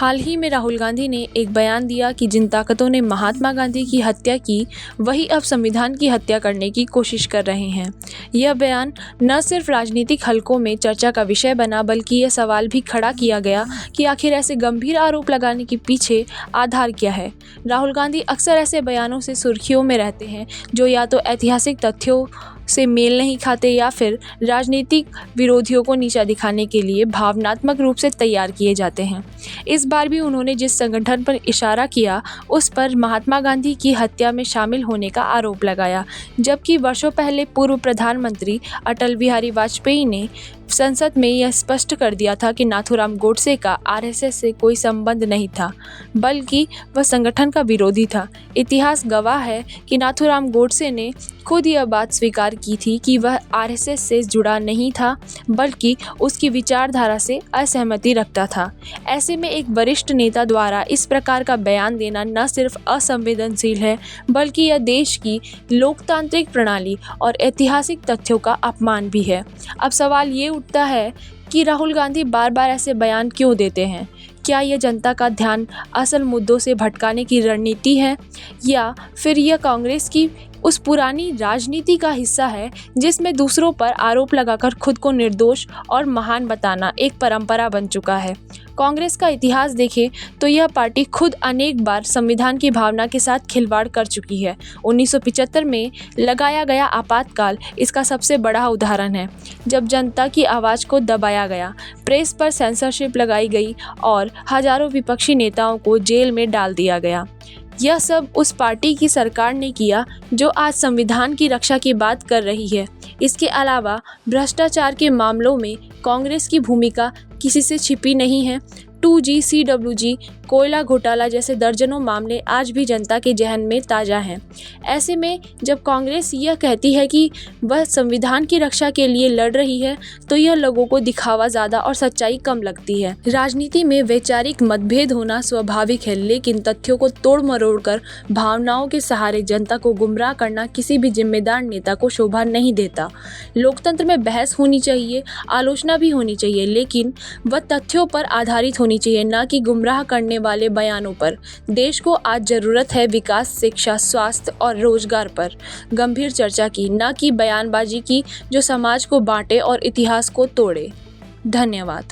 हाल ही में राहुल गांधी ने एक बयान दिया कि जिन ताकतों ने महात्मा गांधी की हत्या की वही अब संविधान की हत्या करने की कोशिश कर रहे हैं। यह बयान न सिर्फ राजनीतिक हलकों में चर्चा का विषय बना बल्कि यह सवाल भी खड़ा किया गया कि आखिर ऐसे गंभीर आरोप लगाने के पीछे आधार क्या है। राहुल गांधी अक्सर ऐसे बयानों से सुर्खियों में रहते हैं जो या तो ऐतिहासिक तथ्यों से मेल नहीं खाते या फिर राजनीतिक विरोधियों को नीचा दिखाने के लिए भावनात्मक रूप से तैयार किए जाते हैं। इस बार भी उन्होंने जिस संगठन पर इशारा किया उस पर महात्मा गांधी की हत्या में शामिल होने का आरोप लगाया, जबकि वर्षों पहले पूर्व प्रधानमंत्री अटल बिहारी वाजपेयी ने संसद में यह स्पष्ट कर दिया था कि नाथूराम गोडसे का आरएसएस से कोई संबंध नहीं था, बल्कि वह संगठन का विरोधी था। इतिहास गवाह है कि नाथूराम गोडसे ने खुद यह बात स्वीकार की थी कि वह आरएसएस से जुड़ा नहीं था, बल्कि उसकी विचारधारा से असहमति रखता था। ऐसे में एक वरिष्ठ नेता द्वारा इस प्रकार का बयान देना न सिर्फ असंवेदनशील है, बल्कि यह देश की लोकतांत्रिक प्रणाली और ऐतिहासिक तथ्यों का अपमान भी है। अब सवाल ये उठता है कि राहुल गांधी बार बार ऐसे बयान क्यों देते हैं? क्या यह जनता का ध्यान असल मुद्दों से भटकाने की रणनीति है, या फिर यह कांग्रेस की उस पुरानी राजनीति का हिस्सा है जिसमें दूसरों पर आरोप लगाकर खुद को निर्दोष और महान बताना एक परंपरा बन चुका है? कांग्रेस का इतिहास देखें तो यह पार्टी खुद अनेक बार संविधान की भावना के साथ खिलवाड़ कर चुकी है। 1975 में लगाया गया आपातकाल इसका सबसे बड़ा उदाहरण है, जब जनता की आवाज़ को दबाया गया, प्रेस पर सेंसरशिप लगाई गई और हजारों विपक्षी नेताओं को जेल में डाल दिया गया। यह सब उस पार्टी की सरकार ने किया जो आज संविधान की रक्षा की बात कर रही है। इसके अलावा भ्रष्टाचार के मामलों में कांग्रेस की भूमिका किसी से छिपी नहीं है। 2G, CWG, कोयला घोटाला जैसे दर्जनों मामले आज भी जनता के जहन में ताज़ा हैं। ऐसे में जब कांग्रेस यह कहती है कि वह संविधान की रक्षा के लिए लड़ रही है, तो यह लोगों को दिखावा ज़्यादा और सच्चाई कम लगती है। राजनीति में वैचारिक मतभेद होना स्वाभाविक है, लेकिन तथ्यों को तोड़ मरोड़ कर भावनाओं के सहारे जनता को गुमराह करना किसी भी जिम्मेदार नेता को शोभा नहीं देता। लोकतंत्र में बहस होनी चाहिए, आलोचना भी होनी चाहिए, लेकिन वह तथ्यों पर आधारित होनी चाहिए, न कि गुमराह करने वाले बयानों पर। देश को आज जरूरत है विकास, शिक्षा, स्वास्थ्य और रोजगार पर गंभीर चर्चा की, न कि बयानबाजी की जो समाज को बांटे और इतिहास को तोड़े। धन्यवाद।